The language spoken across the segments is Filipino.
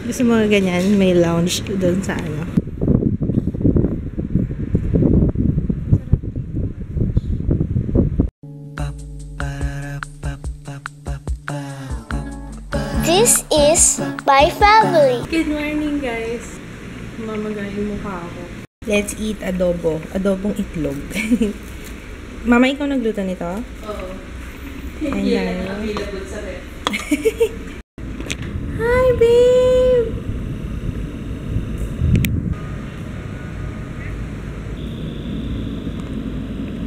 Gusto mo ganyan, may lounge doon sa ano. This is my family. Good morning, guys. Mamagayin mukha ako. Let's eat adobo. Adobong itlog. Mama, ikaw nagluto nito? Oo. Hindi yan available sa ref. Hi, babe!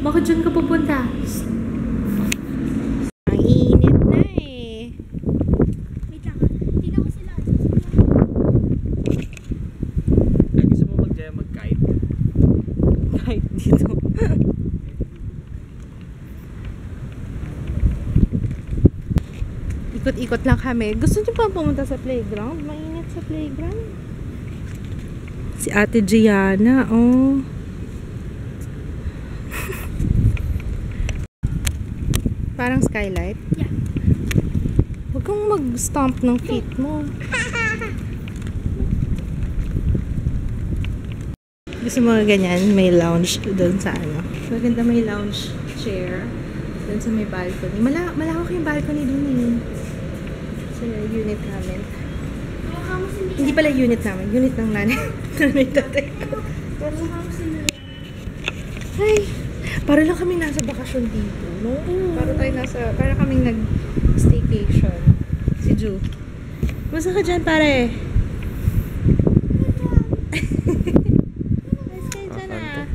Bakit dyan ka pupunta? Ang init na eh. Wait lang, tingnan ko sila. Ay, gusto mo mag-kite? Kahit dito. Ikot-ikot lang kami. Gusto niyo pa pumunta sa playground? Mainit sa playground. Si Ate Gianna, oh. Parang skylight? Yeah. Huwag kang mag-stomp ng feet mo. Gusto mo ganyan, may lounge doon sa ano. Maganda may lounge chair doon sa may balcony. Malawak yung balcony doon eh. Sa unit namin. Hindi pala unit namin. Unit ng nanay. Nanay tatay ko. Ay, para lang kami nasa bakasyon dito, no? Para kaming nag-staycation. Si Ju. Masa ka dyan, pare? Nice kayo dyan, ah.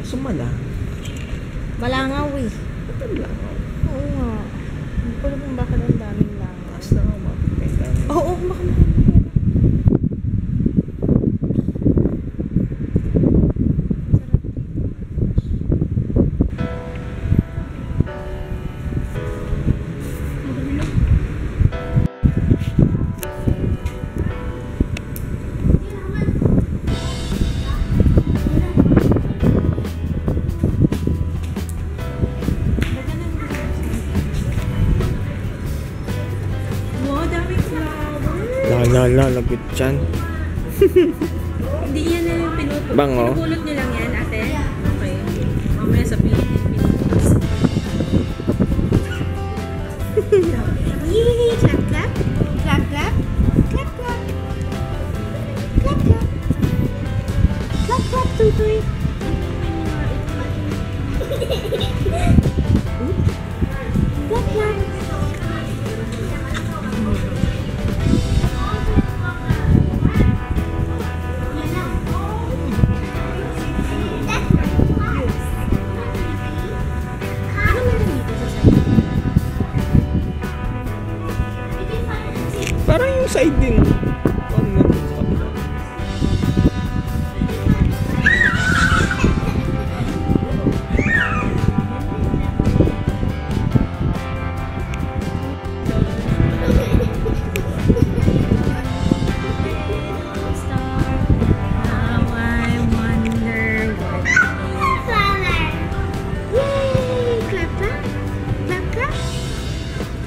Sumala. Malangaw, eh. Ba't ang langaw? Oo nga. Hindi ko alam kung bakit ang daming langaw. Taas na nga mapipay lang. Oo, baka Lagot dyan. hindi yan na yung pinupulot. Bango? Pinupulot nyo lang yan, ate? Okay. Mamaya sabihin yung pinupulot. Yee! Clap, clap. Clap, clap. Clap, clap. Clap, clap. Clap, clap, tutoy. Clap, clap. Parang yung side din. Ano na sa kabila?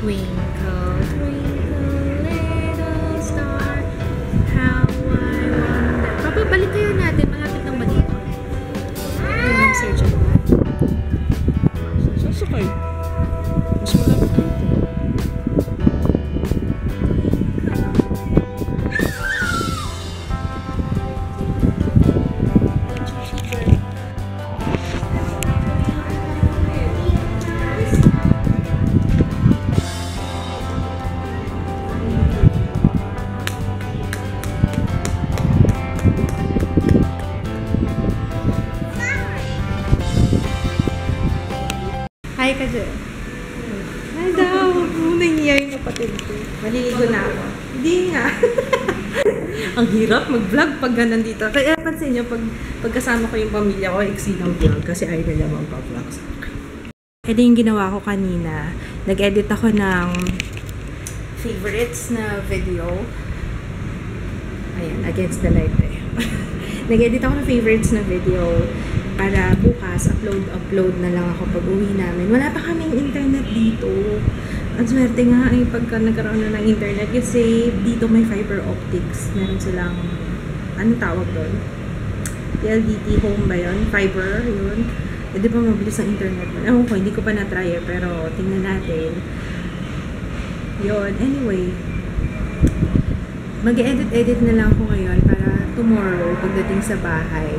Twinkle, twinkle, little star, how I wonder. Papabalik kaya natin, malapit ng ba dito? Yun ang search ako. Sasakay. Mas malapit dito. Hi ka dyan. Hi daw. Nangyayari yung kapatid ko. Maliligo na ako. Hindi nga. Ang hirap mag-vlog pag nandito. Kaya pansin nyo, pagkasama ko yung pamilya ko, iksi ng vlog kasi ayaw nila mag-vlog sa akin. Ito yung ginawa ko kanina. Nag-edit ako ng favorites na video. Ayan, against the light eh. Nag-edit ako ng favorites na video para bukas upload na lang ako pag uwi namin. Wala pa kaming internet dito. Ang swerte nga ay pagka nagkaroon na ng internet kasi dito may fiber optics. Meron silang, anong tawag doon? LDT home ba yun? Fiber, yun. E di ba mabilis ang internet mo? Ewan ko, hindi ko pa na-try pero tingnan natin. Yun, anyway. Mag-edit-edit na lang ako ngayon para tomorrow, pagdating sa bahay,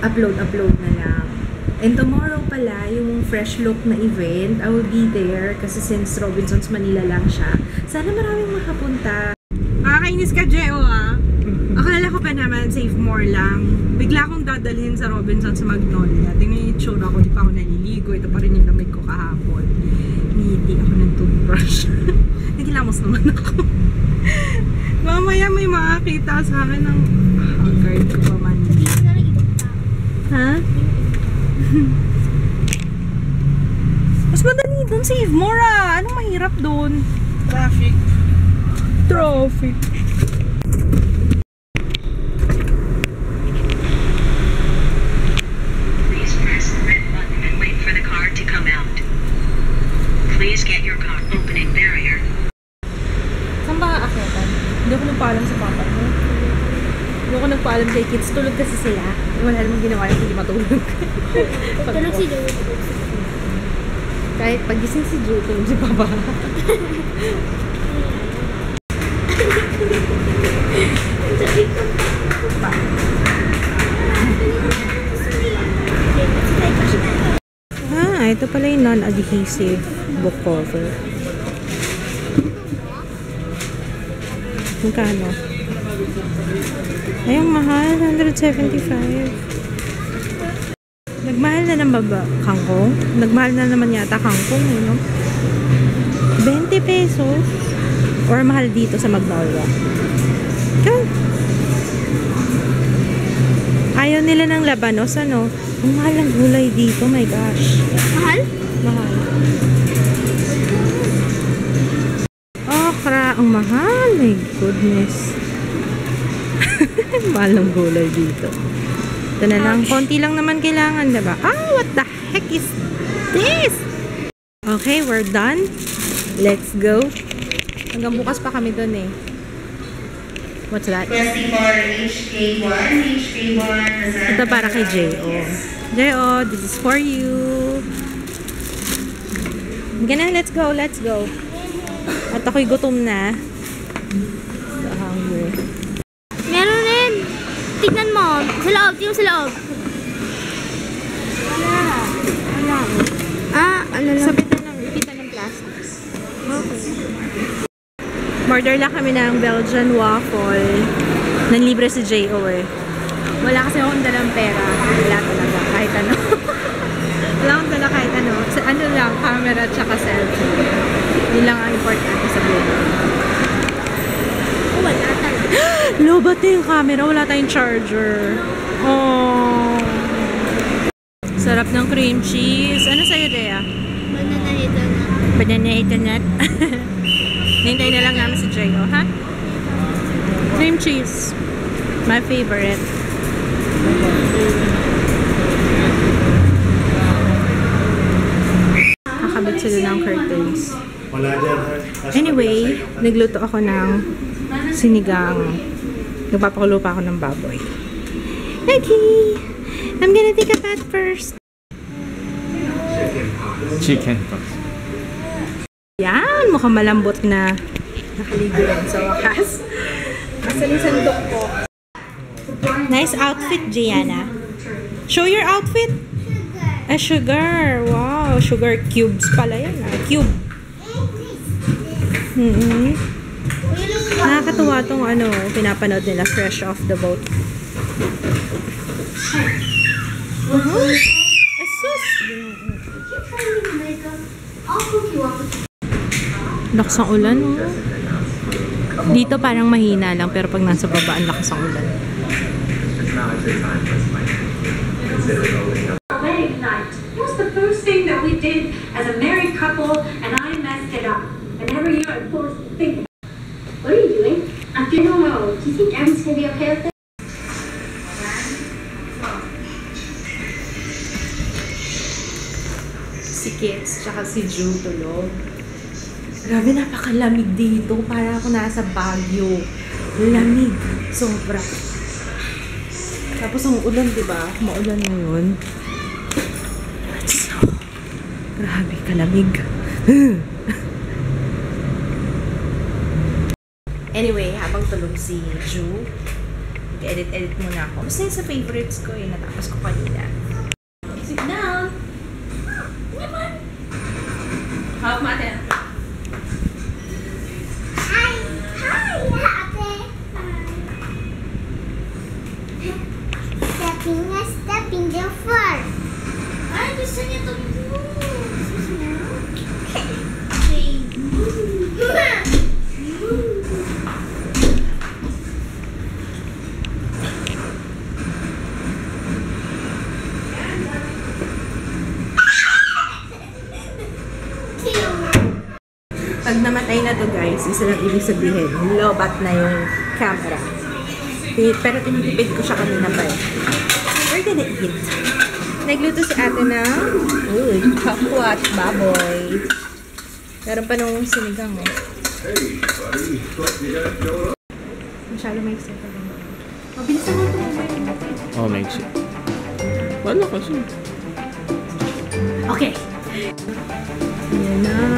upload na lang. And tomorrow pala, yung fresh look na event, I will be there kasi since Robinsons Manila lang siya. Sana maraming makapunta. Nakakainis ka, Jeo, ah. Akala ko pa naman, save more lang. Bigla akong dadalhin sa Robinsons sa Magnolia. Tingnan yung itsura ko, di pa ako naliligo. Ito pa rin yung lamig ko kahapon. Hindi ako ng toothbrush. Nagilamos naman ako. Mamaya may makakita sa akin ng haggard ko pa man. Ha? Mas madali dun, save more ah. Anong mahirap dun? Traffic. Please press the red button and wait for the car to come out. Please get your car opening barrier. Saan ba aakyatan? Hindi ako nagpaalam sa papa mo. Hindi ako nagpaalam kay kids. Tulog kasi sila. Wala namang ginawa yung hindi matulog. Tulog si Joey. Kahit pagising si Joe, tulog si papa. Ito pala yung non-adhesive book cover. Magkano? Ay, ang mahal. 175. Nagmahal na naman ba kangkong? Nagmahal na naman yata kangkong, eh, no? 20 pesos. Or mahal dito sa Magnolia. Ayaw nila ng labanos, ano? Ang mahal ng gulay dito, my gosh. Mahal? Mahal. Okra, ang mahal. My goodness. Mahal ng gulay dito. Ito na lang. Konti lang naman kailangan, diba? What the heck is this? Okay, we're done. Let's go. Hanggang bukas pa kami dun eh. What's that? Requesting for HK1, Ito para kay J.O. J.O., this is for you. Ganun, let's go. At ako'y gutom na. So hungry. Meron rin. Tignan mo. Sa loob. Tingnan sa loob. Wala. Ano lang. Ipitan ng plastics. Okay. Order lang kami ng Belgian waffle. Nanlibre si J.O. eh. Wala kasi akong dalang pera. Wala talaga. Kahit ano. Wala akong dala kahit ano. Sa ano lang, camera at saka selfie. Yun lang ang importante sa buhay. Wala talaga. Lobat na yung camera. Wala tayong charger. Oh. Sarap ng cream cheese. Ano sa'yo, Dea? Banana hazelnut. Banana hazelnut. Hintay na lang namin si J.O. ha? Cream cheese. My favorite. Kakabit sila ng curtains. Anyway, nagluto ako ng sinigang. Nagpapakulo pa ako ng baboy. Okay. I'm gonna take a bath first. Chicken pox. Yan, mukhang malambot na nakaligo lang sa wakas. Asan yung sandok ko? Nice outfit, Gianna. Show your outfit. Sugar. Wow, sugar cubes pala yan. Cube. Nakakatuwa tong ano, pinapanood nila fresh off the boat. Asus! Lakas ang ulan, oh. Dito parang mahina lang, pero pag nasa baba, ang lakas ang ulan. Wedding night. It was the first thing that we did as a married couple, and I messed it up. And every year I'm forced to think, what are you doing? I don't know. Do you think Aaron's gonna be okay with it? Si Kits, tsaka si Ju tulog. Grabe, napakalamig dito. Para ako nasa Baguio. Lamig. Sobra. Tapos ang ulan, diba? Maulan ngayon. So, grabe, kalamig. Anyway, habang tulog si Ju, edit muna ako. Basta yun sa favorites ko eh. Natapos ko kanina. Sit down! Hawak mo ate. Hi, ate. Stepping the floor. Ay, gusto niya tumulong. Pag namatay na to guys, isa lang ibig sabihin, lobat na yung camera. Pero tinitipid ko siya kanina pa eh. We're gonna eat. Nagluto si ate ng kakwat baboy. Meron pa nung sinigang eh. Masyado may excited pa lang. Mabilis na ito. Oh, makes it. Wala kasi. Okay. Yan na.